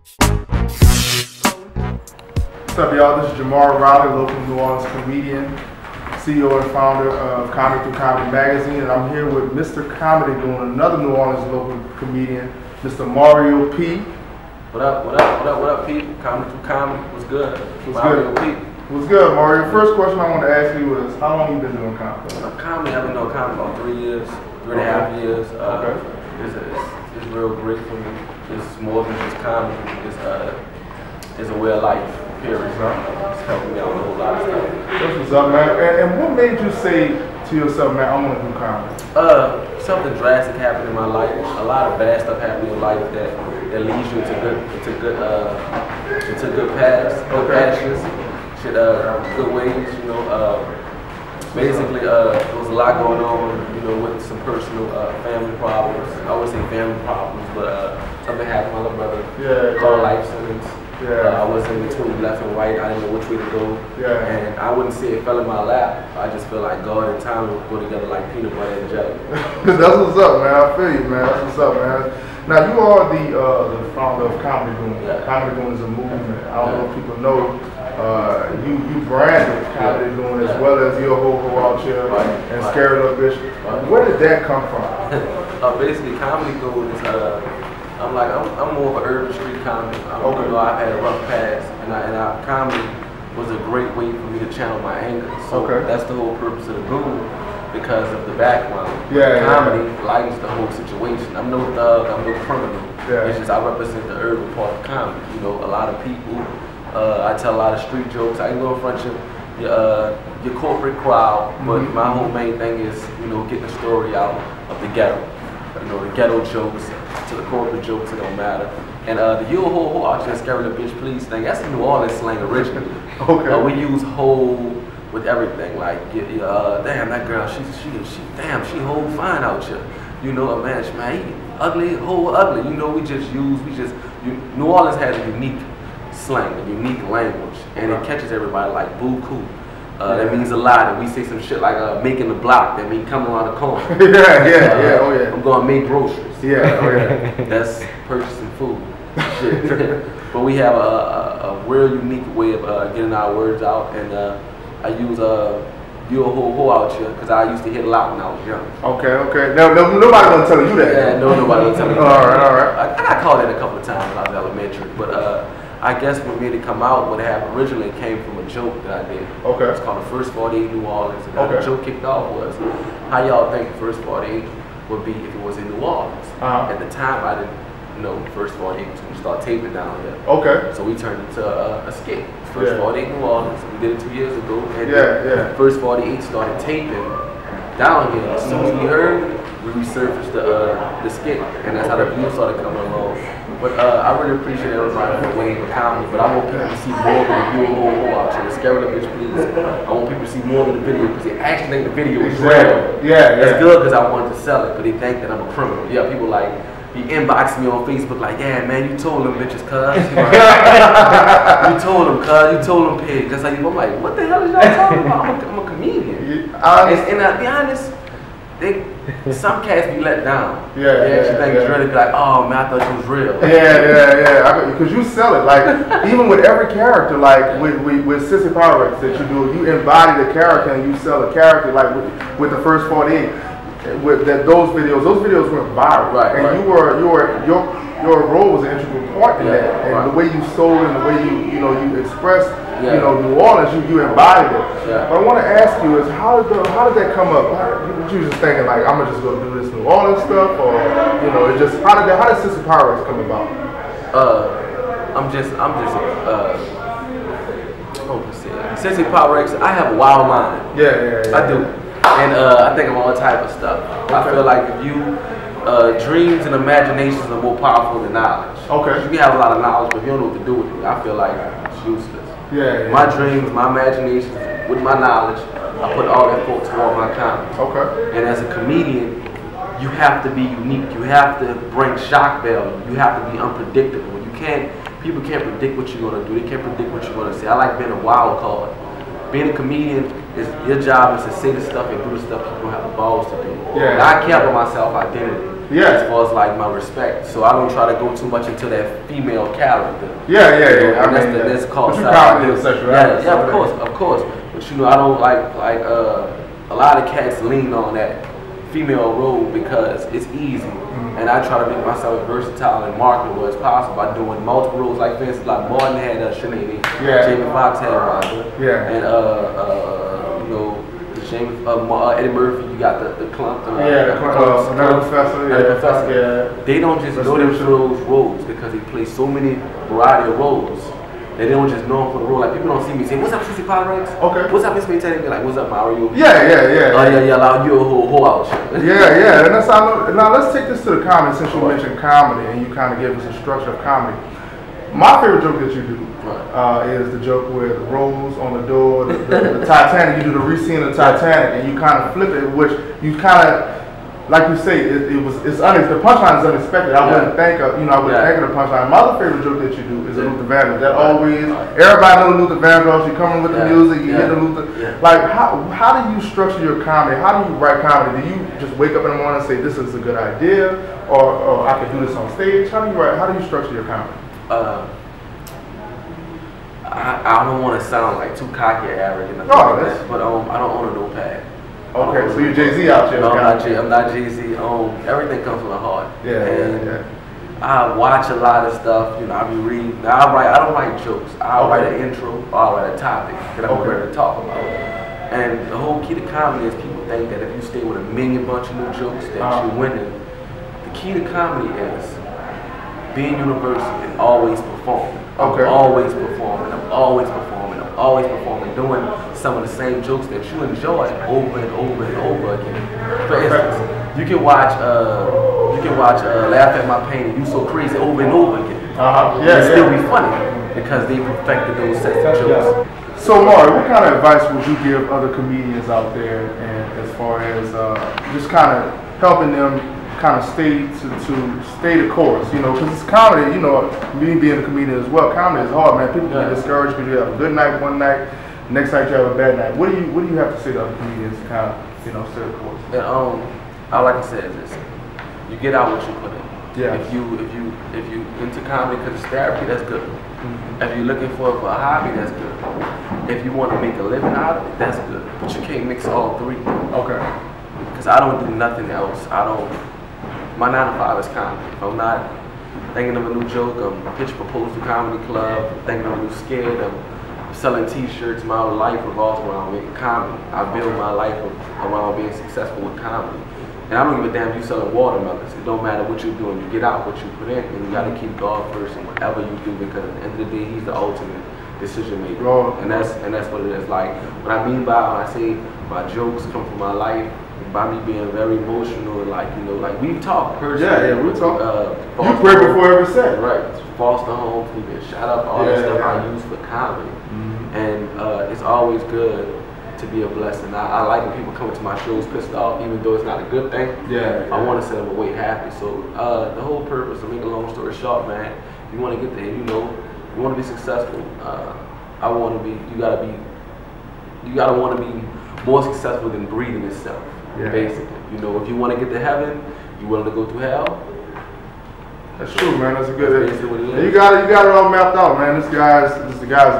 What's up, y'all? This is Jamar Riley, local New Orleans comedian, CEO and founder of Comedy Through Comedy Magazine, and I'm here with Mr. Comedy doing another New Orleans local comedian, Mr. Mario P. What up, P? Comedy Through Comedy. What's good? Mario P. What's good, Mario? First question I want to ask you is, how long you been doing comedy? I've been doing comedy about 3 years, 3.5 years. It's real great for me. It's more than just comedy. It's a way of life, period. It's helping me out with a whole lot of stuff. That's what's up, man. And what made you say to yourself, man, I want to do comedy? Something drastic happened in my life. A lot of bad stuff happened in your life that leads you into good paths, good pastures, good ways. You know, basically, there was a lot going on. You know, with some personal family problems. I would say family problems, but something happened to my little brother. Called life sentence. I was in between left and right. I didn't know which way to go. And I wouldn't say it fell in my lap. I just feel like God and time will go together like peanut butter and jelly. That's what's up, man. I feel you, man. That's what's up, man. Now, you are the founder of Comedy Goon. Comedy Goon is a movement. I don't know if people know. You branded Comedy Goon as well as your Ho Out Here and Scary Little Bitch. Where did that come from? Basically, Comedy Goon is I'm more of an urban street comic. You know, I've had a rough past, and comedy was a great way for me to channel my anger. So that's the whole purpose of the Goon, because of the background. Comedy lightens the whole situation. I'm no thug, I'm no criminal. It's just I represent the urban part of comedy. You know, a lot of people. I tell a lot of street jokes. I can go in front of your corporate crowd, but my whole main thing is, you know, getting the story out of the ghetto. You know, the ghetto jokes to the corporate jokes, it don't matter. And the "yo ho ho out here, scary little bitch, please" thing, that's the New Orleans slang originally. We use "ho" with everything, like damn, that girl, she ho fine out here. You know, man, he ugly, ho ugly. You know, New Orleans has a unique slang, a unique language, and it catches everybody like boo coo. That means a lot, and we say some shit like making the block, that means coming around the corner. I'm going to make groceries. That's purchasing food. Shit. But we have a real unique way of getting our words out, and I use "yo ho ho out here" because I used to hit a lot when I was young. Okay. Now, nobody gonna tell you that. Yeah, no, nobody gonna tell me that. All right. I got called that a couple of times when I was elementary, but I guess what made it come out, what happened originally came from a joke that I did. It's called The First 48 New Orleans. And how the joke kicked off was, how y'all think the first 48 would be if it was in New Orleans? At the time, I didn't know the first 48 was going to start taping down here. So we turned it into a skit. First 48 New Orleans. We did it 2 years ago. And First 48 started taping down here. As soon as we heard, we resurfaced the skit. And that's how the views started coming along. But I really appreciate everybody for waiting for comedy. But I want people to see more of the "yo ho ho out here, scary little bitch, please." I want people to see more of the video because they actually think the video is real. That's good because I wanted to sell it, but they think that I'm a criminal. People like be inboxing me on Facebook like, "Yeah, man, you told them bitches, cuz." You told them, cuz. You told them pigs. That's how I'm like, what the hell is y'all talking about? I'm a comedian. And to be honest, some cats be let down. They actually think it's really like, "Oh man, I thought you was real." Because you sell it. Like even with every character, like with Sissy Pyrex that you do, you embody the character and you sell the character. Like with the first 48, those videos went viral. And your role was an integral part in that. And the way you sold and the way you expressed. New Orleans, you embodied it. But I want to ask you is how did that come up? You just thinking like, I'm gonna just go do this New Orleans stuff, or it just how did Sissy Pyrex come about? Sissy Pyrex, I have a wild mind. I do, and I think of all type of stuff. I feel like if you dreams and imaginations are more powerful than knowledge. You can have a lot of knowledge, but if you don't know what to do with it, I feel like it's useless. My dreams, my imaginations, with my knowledge, I put all that forth toward my comedy. And as a comedian, you have to be unique. You have to bring shock value. You have to be unpredictable. People can't predict what you're gonna do. They can't predict what you're gonna say. I like being a wild card. Being a comedian your job is to say the stuff and do the stuff you don't have the balls to do. I care about my self-identity. Yeah. As far as like my respect, so I don't try to go too much into that female character. Yeah. I mean, that's called sexual. Yeah, of course. But you know, I don't like a lot of cats lean on that female role because it's easy, and I try to make myself as versatile and marketable as possible by doing multiple roles. Like for instance, like Martin had Sinead, Jamie Foxx had Wanda, and you know, Eddie Murphy. You got the Clump, another professor. Yeah. They don't just know them for those roles because they play so many variety of roles. They don't just know him for the role. Like people don't see me say, "What's up, Sissy Pyrex? Okay. What's up, Miss May?" They be like, "What's up, Mario?" Yeah. Allow you a whole out. Yeah. And that's how. Now let's take this to the comedy since you mentioned comedy and you kind of gave us a structure of comedy. My favorite joke that you do is the joke with Rose on the door, the Titanic. You do the re-scene of the Titanic and you kind of flip it, which you kind of. Like you say, the punchline is unexpected. I wouldn't think of, I wouldn't think of the punchline. My other favorite joke that you do is the Luther Vandross. That always, everybody knows Luther Vandross. You come in with the music, you hit the Luther. Like, how do you structure your comedy? How do you write comedy? Do you just wake up in the morning and say, this is a good idea? Or I could do this on stage? How do you structure your comedy? I don't want to sound like too cocky or arrogant, but I don't own a notepad. Okay, so you're Jay-Z out here. No, I'm not Jay-Z. Everything comes from the heart. I watch a lot of stuff. I be reading. I don't write jokes. I'll write an intro or I'll write a topic that I'm ready to talk about. And the whole key to comedy is people think that if you stay with a million bunch of new jokes that you're winning. The key to comedy is being universal and always performing. I'm always performing, doing some of the same jokes that you enjoy over and over again. For instance, you can watch Laugh at My Pain and You So Crazy over and over again. And still be funny because they perfected those sets of jokes. So Mario, what kind of advice would you give other comedians out there, and as far as just kind of helping them kind of stay the course, because it's comedy, me being a comedian as well, comedy is hard, man. People get discouraged because you have a good night one night, next night you have a bad night. What do you have to say to other comedians to kind of, stay the course? And, all I can say is this: you get out what you put in. Yeah. If you into comedy because it's therapy, that's good. If you're looking for a hobby, that's good. If you want to make a living out of it, that's good. But you can't mix all three. Okay. Because I don't do nothing else. My 9 to 5 is comedy. If I'm not thinking of a new joke, I'm pitching proposal to comedy club, I'm thinking of a new skit, I'm selling t-shirts, my whole life revolves around making comedy. I build my life around being successful with comedy. And I don't give a damn if you're selling watermelons. It don't matter what you're doing. You get out what you put in, and you got to keep God first in whatever you do, because at the end of the day, He's the ultimate decision maker. And that's what it is. Like, what I mean by when I say my jokes come from my life, by me being very emotional, like we've talked personally. Yeah, we talked. You prayed before every set. Right. Foster homes, we been shot up, all that stuff I use for comedy. And it's always good to be a blessing. I like when people come to my shows pissed off, even though it's not a good thing. I want to set them away happy. So the whole purpose, to make a long story short, man, if you want to get there, you want to be successful. You gotta want to be more successful than breathing itself. Basically, if you want to get to heaven, you willing to go through hell. That's true, man. That's a good. You got it all mapped out, man. This guy's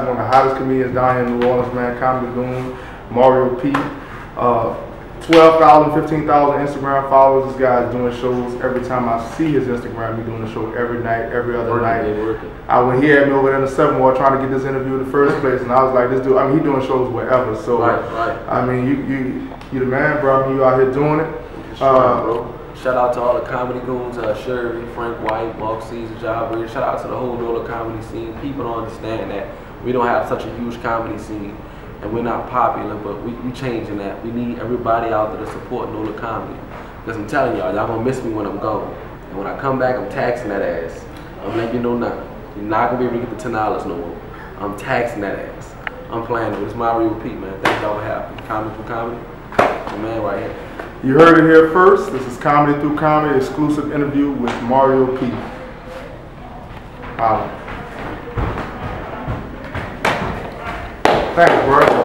one of the hottest comedians down here in New Orleans, man. Comedy Goon, Mario P. 12,000, 15,000 Instagram followers. This guy's doing shows every time I see his Instagram. He's doing a show every night, every other night. When he had me over there in the 7th Ward trying to get this interview in the first place, and I was like, this dude. He's doing shows wherever. So, you the man, bro. You out here doing it. Bro. Shout out to all the comedy goons, Shirley, Frank White, Mark Caesar, Jabber. Shout out to the whole NOLA comedy scene. People don't understand that we don't have such a huge comedy scene, and we're not popular, but we changing that. We need everybody out there to support NOLA comedy. Because I'm telling y'all gonna miss me when I'm gone. And when I come back, I'm taxing that ass. I'm letting you know now. You're not gonna be able to get the $10 no more. I'm taxing that ass. I'm playing it. It's Mario P, man. Thank y'all for having me. Comedy Through Comedy. The man right here. You heard it here first. This is Comedy Through Comedy, exclusive interview with Mario P. Wow. Thanks, bro.